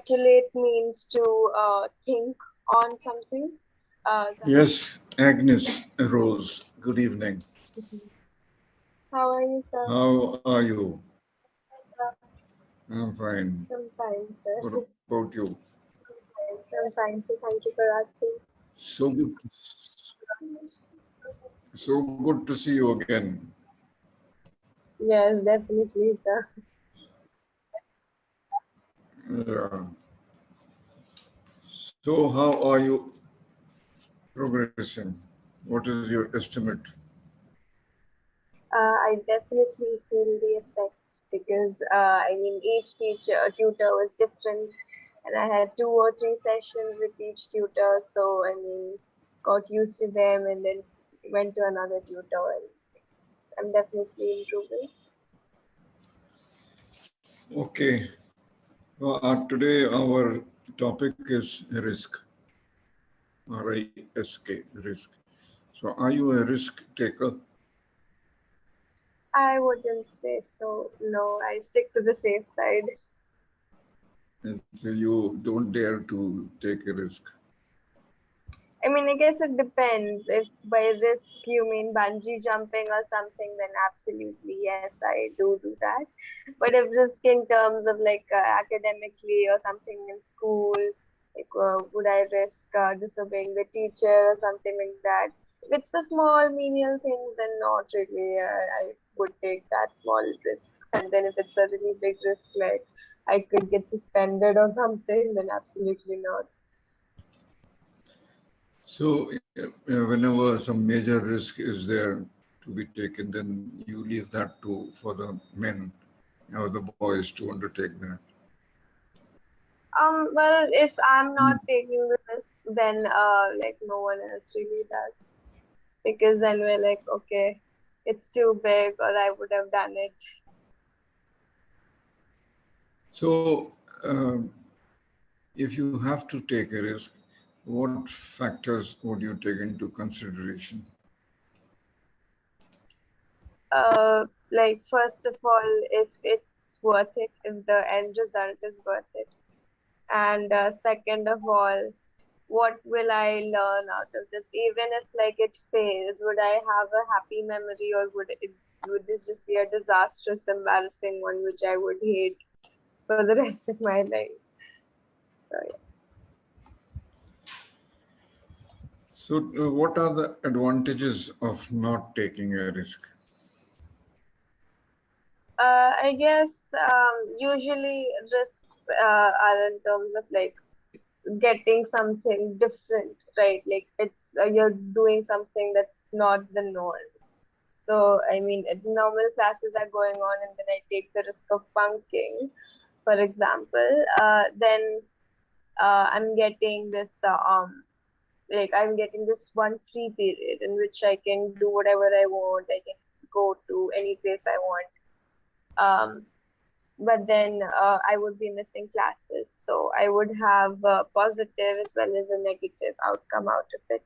Speculate means to think on something. Yes, Agnes Rose, good evening. How are you, sir? How are you? Uh, I'm fine. I'm fine, sir. What about you? I'm fine, so thank you for asking. So good, so good to see you again. Yes, definitely, sir. Yeah. So how are you progressing? What is your estimate? I definitely feel the effects because each tutor was different, and I had 2 or 3 sessions with each tutor. So got used to them, and then went to another tutor, and I'm definitely improving. Okay. Well, today our topic is risk, RISK, risk. So are you a risk taker? I wouldn't say so. No, I stick to the safe side. And so you don't dare to take a risk. I guess it depends. If by risk you mean bungee jumping or something, then absolutely yes, I do that. But if risk in terms of academically or something in school, would I risk disobeying the teacher or something like that? If it's a small menial thing, then not really. I would take that small risk. And then if it's a really big risk, like I could get suspended or something, then absolutely not. So, whenever some major risk is there to be taken, then you leave that for the men or the boys to undertake that. Well, if I'm Mm. not taking the risk, then no one else really does. Because then we're like, okay, it's too big, or I would have done it. So, if you have to take a risk, what factors would you take into consideration? First of all, if it's worth it, if the end result is worth it, and second of all, what will I learn out of this? Even if it fails, would I have a happy memory, or would this just be a disastrous, embarrassing one which I would hate for the rest of my life? So So, what are the advantages of not taking a risk? I guess usually risks are in terms of getting something different, right? Like it's you're doing something that's not the norm. So normal classes are going on, and then I take the risk of bunking, for example. Then I'm getting this I'm getting this one free period in which I can do whatever I want. I can go to any place I want. But then I would be missing classes, so I would have a positive as well as a negative outcome out of it.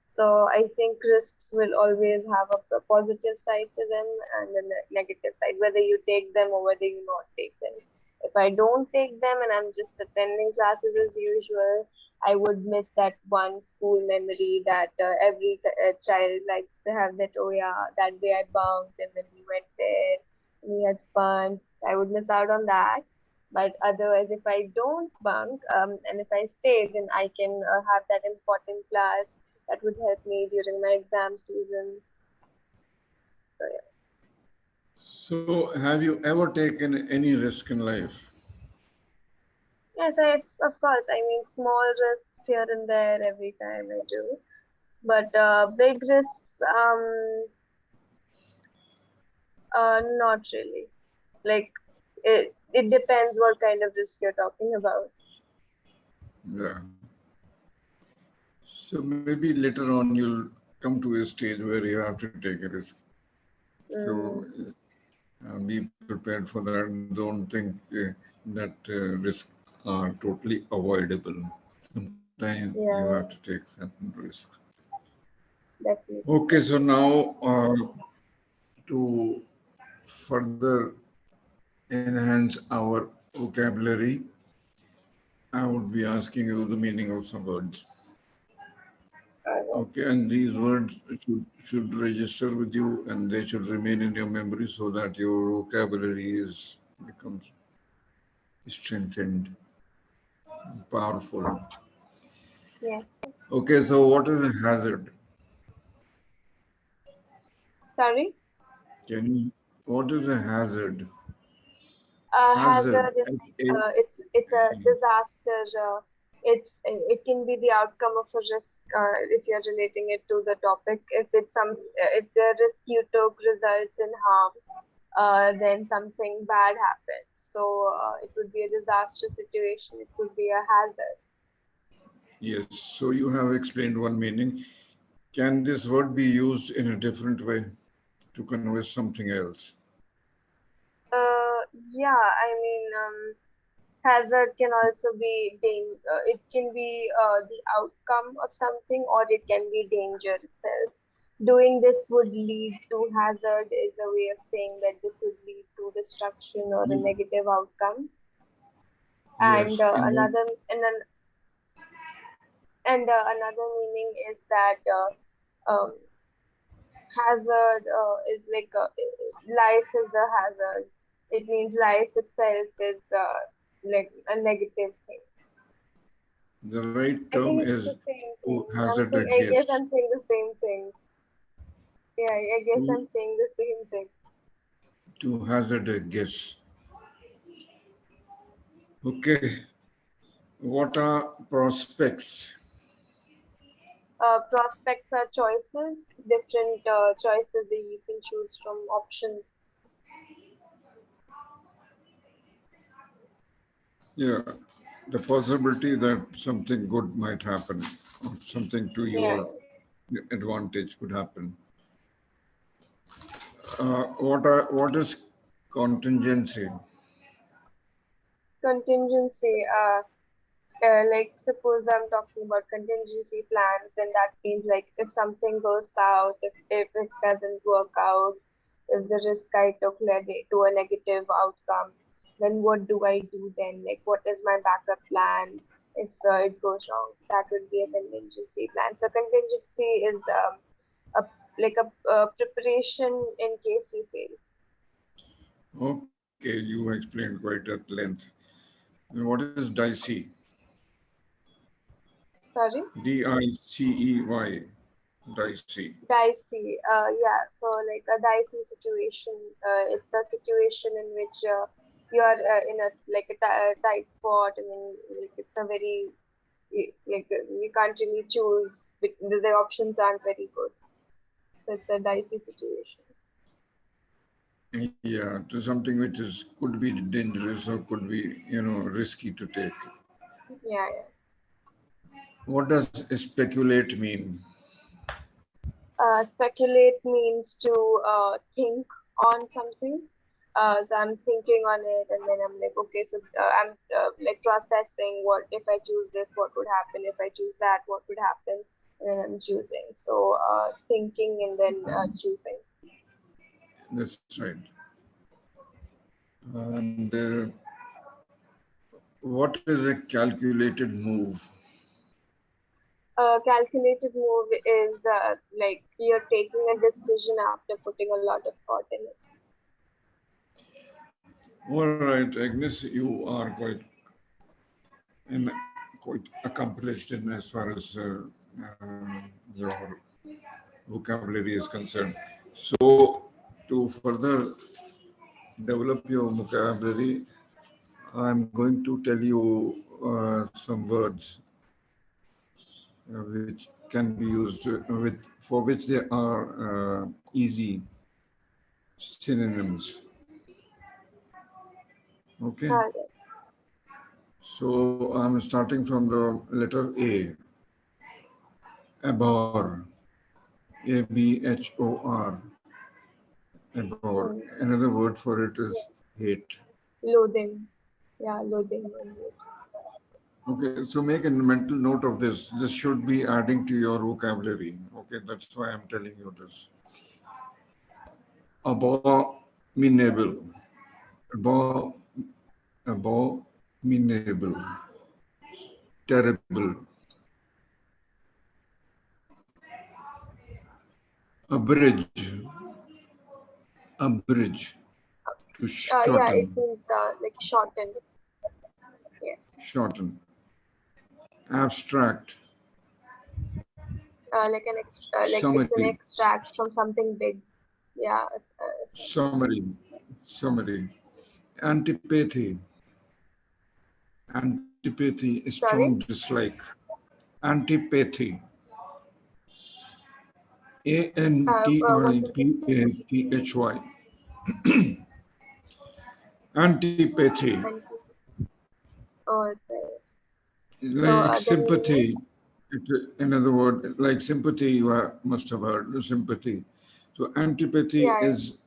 So I think risks will always have a positive side to them and a negative side, whether you take them or whether you not take them. If I don't take them and I'm just attending classes as usual, I would miss that one school memory that every child likes to have, that, oh yeah, that day I bunked and then we went there and we had fun. I would miss out on that. But otherwise, if I don't bunk and if I stay, then I can have that important class that would help me during my exam season. So yeah. So, have you ever taken any risk in life? Yes, I of course. Small risks here and there every time I do, but big risks, not really. Like it depends what kind of risk you're talking about. Yeah. So maybe later on you'll come to a stage where you have to take a risk. So Mm, be prepared for that. Don't think that risks are totally avoidable. Sometimes you have to yeah, take certain risks. definitely. Okay, so now to further enhance our vocabulary, would be asking you the meaning of some words. Alright. Okay, and these words should register with you and they should remain in your memory so that your vocabulary becomes strengthened, powerful. Yes. Okay, so what is a hazard? Sorry? What is a hazard? Hazard Hazard. is it's a disaster. It can be the outcome of a risk if you're relating it to the topic. If the risk you took results in harm, then something bad happens. So it would be a disaster situation. It could be a hazard. Yes, so you have explained one meaning. Can this word be used in a different way to convey something else? Yeah, I mean, hazard can also be it can be the outcome of something, or it can be danger itself. Doing this would lead to hazard is a way of saying that this would lead to destruction or a You, negative outcome. And yes, in what another meaning is that hazard is like life is a hazard. It means life itself is like a negative thing. the right I term think it's is the same to thing. hazard a I guess guess. I'm saying the same thing. Yeah, I guess To, I'm saying the same thing. to hazard a guess. Okay, what are prospects? Prospects are choices, different choices that you can choose from options. Yeah, the possibility that something good might happen or something to Yeah, your advantage could happen. What is contingency? contingency. Like suppose I'm talking about contingency plans, then that means like if something goes south, if it doesn't work out, if the risk I took led to a negative outcome, then what do I do then? Like what is my backup plan if it goes wrong? So that would be a contingency plan. So contingency is a a preparation in case you fail. Okay, you explained quite at length. And what is dicey? Sorry? Dicey, dicey. Dicey, yeah. So like a dicey situation, it's a situation in which you are in a like a tight spot, and then like it's a very you can't really choose. The options aren't very good. So it's a dicey situation. Yeah, to something which is could be dangerous or could be, risky to take. Yeah, yeah. What does speculate mean? Speculate means to think on something. So I'm thinking on it, and then I'm like, okay, so I'm like processing what if I choose this, what would happen? If I choose that, what would happen? And then I'm choosing. So thinking and then choosing. That's right. And what is a calculated move? Calculated move is like you're taking a decision after putting a lot of thought in it. All right, Agnes, you are in, quite accomplished in as far as your vocabulary is concerned. So, to further develop your vocabulary, I'm going to tell you some words which can be used for which there are easy synonyms. Okay, Uh, so I'm starting from the letter A. Abhor, Abhor, abhor. mm, Another word for it yeah. is hate. Loathing. Yeah, loathing. Okay, so make a mental note of this. This should be adding to your vocabulary. Okay, that's why I'm telling you this. Abominable. Abo, abominable. terrible. Abridge, abridge, to Yeah, it shorten, means like shorten. Yes. shorten. Abstract, Like it's an summary, extract from something big. Yeah. summary, summary. Antipathy, antipathy, a Sorry. strong dislike. Antipathy, What was it? Antipathy. Antipathy, Anti. Oh, right. So like the meaning sympathy. Another word, like sympathy, you must have heard sympathy. So antipathy yeah, yeah. is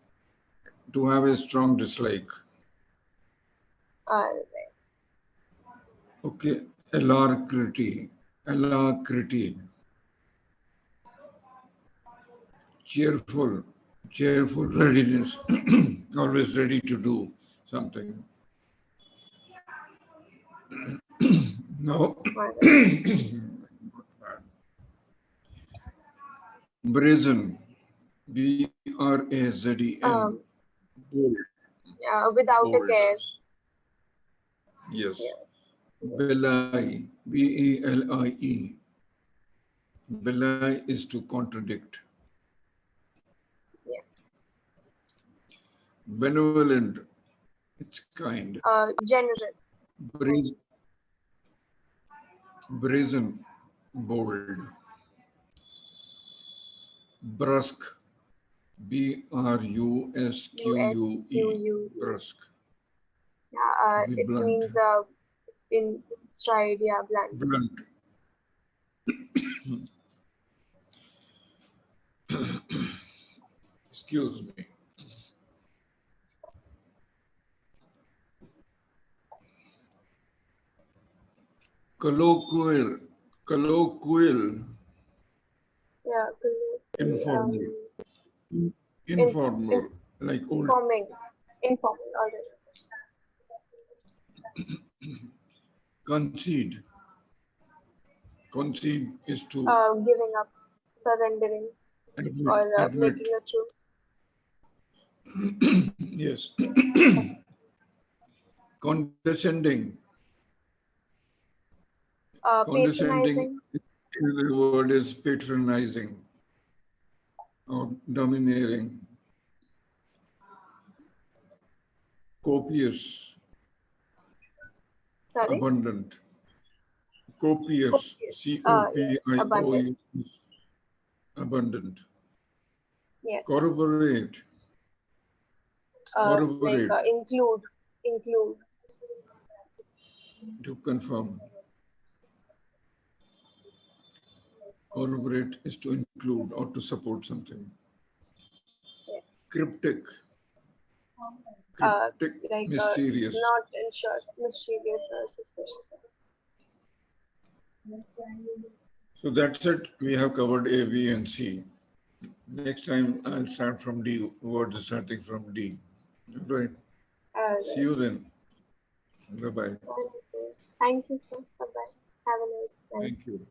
to have a strong dislike. Right. Okay, alacrity, alacrity, cheerful, cheerful readiness, always ready to do something. Now, Right. brazen, Brazen, Um. bold, Without a bold. care. Yes. Yeah. Belie, Belie. Belie is to contradict. Yeah. Benevolent, it's kind. Generous. Brazen, brazen, bold. Brusque, U S Q Brusque, U E. brusque. Yeah. To be It blunt, means in stride. Yeah, blunt. blunt. Excuse me. Colloquial, colloquial, Yeah. Colloquial. informal, In, in, informal, like old. informing. Informal. All right. Concede, concede is to Giving up, surrendering, admit, or admit. making a truce. Yes. Condescending, condescending. Patronizing. The word is patronizing or domineering. Copious, Sorry. abundant. Copious, Copious. Yes. Abundant. Copious, abundant. Yes. Corroborate, corroborate, Include. Include. to confirm. Corroborate is to include or to support something. Yes. Cryptic, Uh, cryptic, mysterious. Not ensure, mischievous or suspicious. So that's it. We have covered A, B, and C. Next time I'll start from D. Words starting from D. Right. See you then. Bye bye. Thank you, sir. Bye bye. Have a nice night. Thank you.